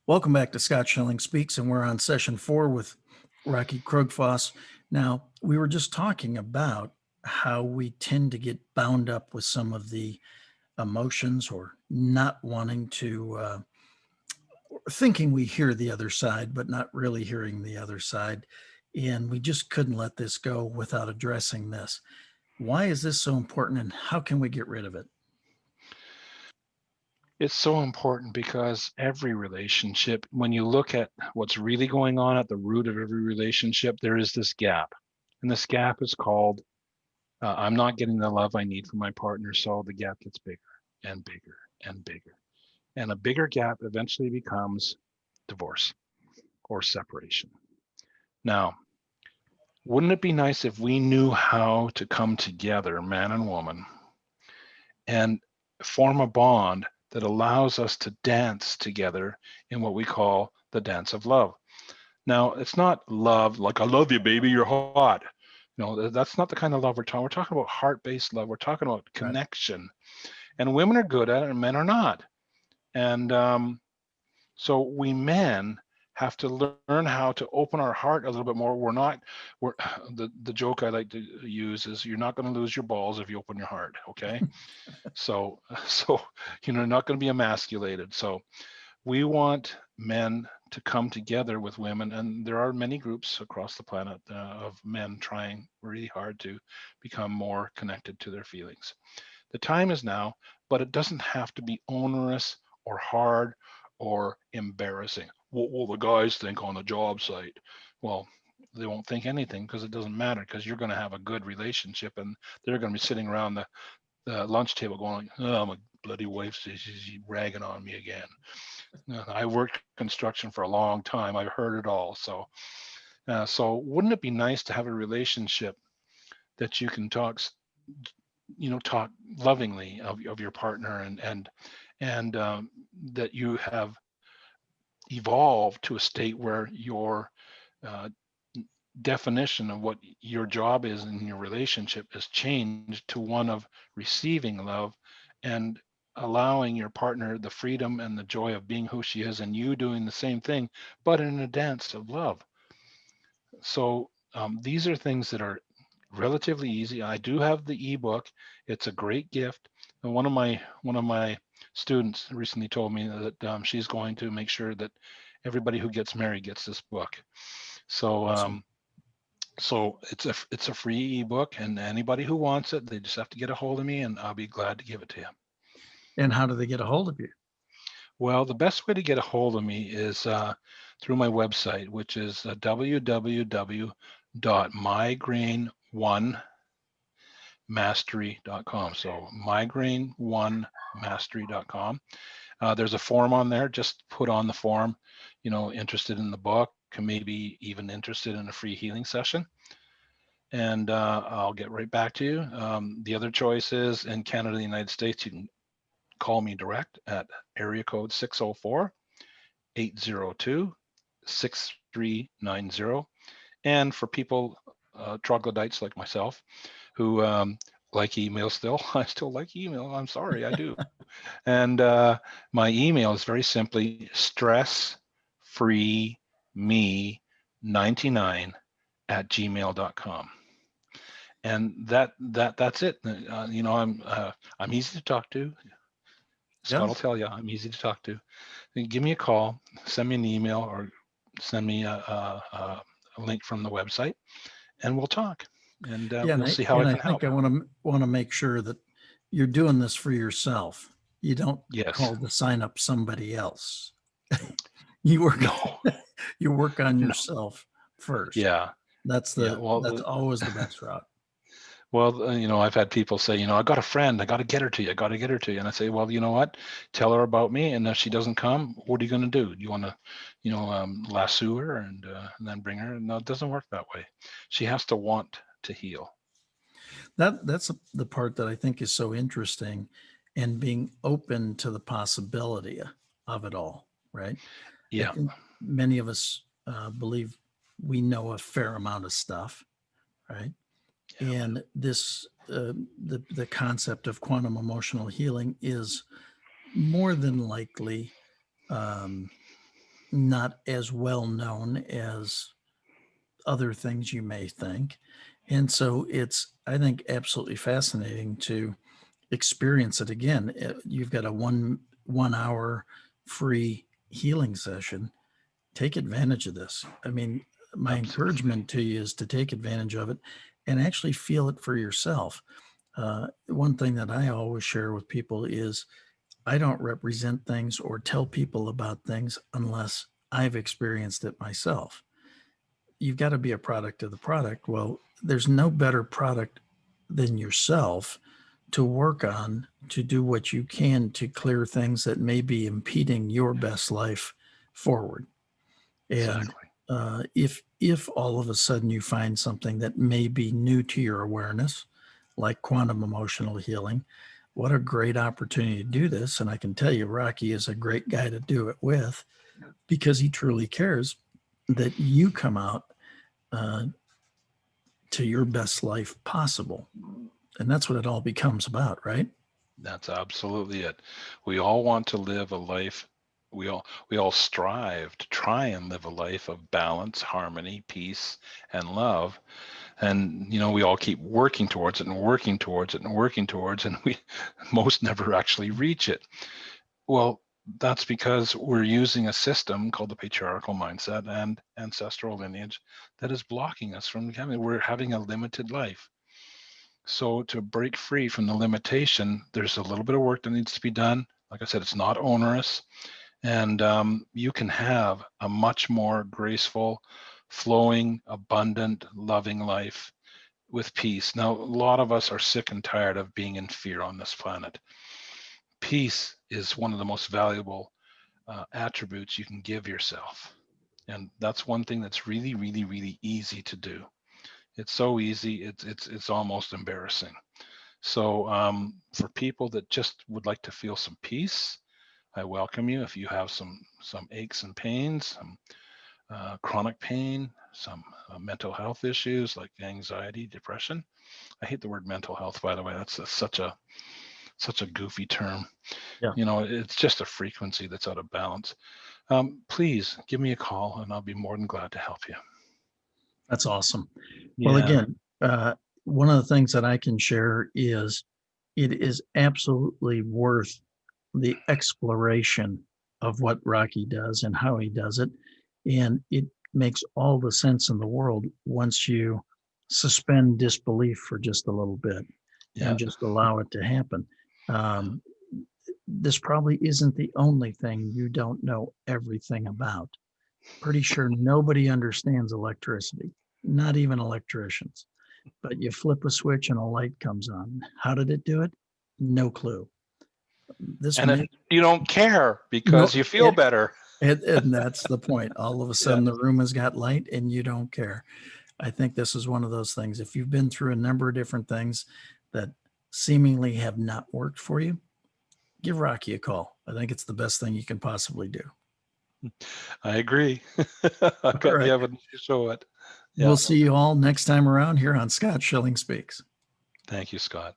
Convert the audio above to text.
Welcome back to Scott Schilling Speaks, and we're on session 4 with Rocky Krugfoss. Now, we were just talking about how we tend to get bound up with some of the emotions or not wanting to, thinking we hear the other side, but not really hearing the other side. And we just couldn't let this go without addressing this. Why is this so important, and how can we get rid of it? It's so important because every relationship, when you look at what's really going on at the root of every relationship, there is this gap. And this gap is called, I'm not getting the love I need from my partner. So the gap gets bigger and bigger and bigger. And a bigger gap eventually becomes divorce or separation. Now, wouldn't it be nice if we knew how to come together, man and woman, and form a bond that allows us to dance together in what we call the dance of love? Now, it's not love like I love you, baby, you're hot. No, that's not the kind of love we're talking. We're talking about heart-based love. We're talking about Right. connection, and women are good at it, and men are not. And so we men have to learn how to open our heart a little bit more. We're the joke I like to use is you're not going to lose your balls if you open your heart. Okay, so so you're not going to be emasculated. So we want men to come together with women, and there are many groups across the planet of men trying really hard to become more connected to their feelings. The time is now, but it doesn't have to be onerous or hard or embarrassing. What will the guys think on the job site? Well, they won't think anything because it doesn't matter, because you're going to have a good relationship, and they're going to be sitting around the lunch table going, oh, my bloody wife, she's ragging on me again. I worked construction for a long time. I've heard it all. So wouldn't it be nice to have a relationship that you can talk lovingly of your partner, and that you have evolved to a state where your uh, definition of what your job is in your relationship has changed to one of receiving love and allowing your partner the freedom and the joy of being who she is, and you doing the same thing, but in a dance of love. So these are things that are relatively easy. I do have the ebook. It's a great gift. And one of my students recently told me that she's going to make sure that everybody who gets married gets this book. So Awesome. so it's a free ebook, and anybody who wants it, they just have to get a hold of me, and I'll be glad to give it to you. And how do they get a hold of you? Well, the best way to get a hold of me is through my website, which is www.migraine1mastery.com. So migraine1mastery.com. There's a form on there. Just put on the form, interested in the book, and maybe even interested in a free healing session. And I'll get right back to you. The other choice is in Canada, the United States, you can call me direct at area code 604-802-6390. And for people, troglodytes like myself, who like email still, I still like email. I'm sorry, I do. And my email is very simply stressfreeme99@gmail.com. And that's it. I'm easy to talk to. Scott will Yes. tell you I'm easy to talk to. Then give me a call, send me an email, or send me a link from the website, and we'll talk, and Yeah, we'll and I see how I and I can think help. I wanna make sure that you're doing this for yourself. You don't Yes. call to sign up somebody else. You work No. you work on No. yourself first. Yeah. Yeah. That's always the best route. I've had people say, I got a friend, I got to get her to you, I got to get her to you. And I say, well, you know what? Tell her about me. And if she doesn't come, what are you going to do? Do you want to, lasso her and then bring her? No, it doesn't work that way. She has to want to heal. That's the part that I think is so interesting, and being open to the possibility of it all, right? I Yeah. think many of us, believe we know a fair amount of stuff, right? Yeah. And this, the concept of quantum emotional healing is more than likely, um, not as well known as other things you may think. And so it's, I think, absolutely fascinating to experience it again. You've got a 1 hour free healing session. Take advantage of this. I mean, my Absolutely. encouragement to you is to take advantage of it and actually feel it for yourself. One thing that I always share with people is I don't represent things or tell people about things unless I've experienced it myself. You've got to be a product of the product. Well, there's no better product than yourself to work on, to do what you can to clear things that may be impeding your best life forward. And Exactly. if all of a sudden you find something that may be new to your awareness, like quantum emotional healing, what a great opportunity to do this. And I can tell you, Rocky is a great guy to do it with because he truly cares that you come out uh, to your best life possible. And that's what it all becomes about, right? That's absolutely it. We all want to live a life. We all strive to try and live a life of balance, harmony, peace, and love. And we all keep working towards it and working towards it and working towards, and we most never actually reach it. Well, that's because we're using a system called the patriarchal mindset and ancestral lineage that is blocking us from having. We're having a limited life. So to break free from the limitation, there's a little bit of work that needs to be done. Like I said, it's not onerous, and you can have a much more graceful, flowing, abundant, loving life with peace. Now, a lot of us are sick and tired of being in fear on this planet. Peace is one of the most valuable attributes you can give yourself. And that's one thing that's really, really, really easy to do. It's so easy, it's almost embarrassing. So for people that just would like to feel some peace, I welcome you. If you have some aches and pains, some chronic pain, some mental health issues like anxiety, depression. I hate the word mental health, by the way. That's such a goofy term. Yeah. It's just a frequency that's out of balance. Please give me a call, and I'll be more than glad to help you. That's awesome. Well, Yeah, again, one of the things that I can share is it is absolutely worth the exploration of what Rocky does and how he does it. And it makes all the sense in the world once you suspend disbelief for just a little bit yeah. and just allow it to happen. Um, this probably isn't the only thing you don't know everything about. Pretty sure nobody understands electricity, not even electricians. But you flip a switch and a light comes on. How did it do it? No clue. This And may you don't care no, because you feel better. and that's the point. All of a Yeah. sudden, the room has got light, and you don't care. I think this is one of those things. If you've been through a number of different things that seemingly have not worked for you, give Rocky a call. I think it's the best thing you can possibly do. I agree. I've All got the right. evidence to show it. We'll Yeah. see you all next time around here on Scott Schilling Speaks. Thank you, Scott.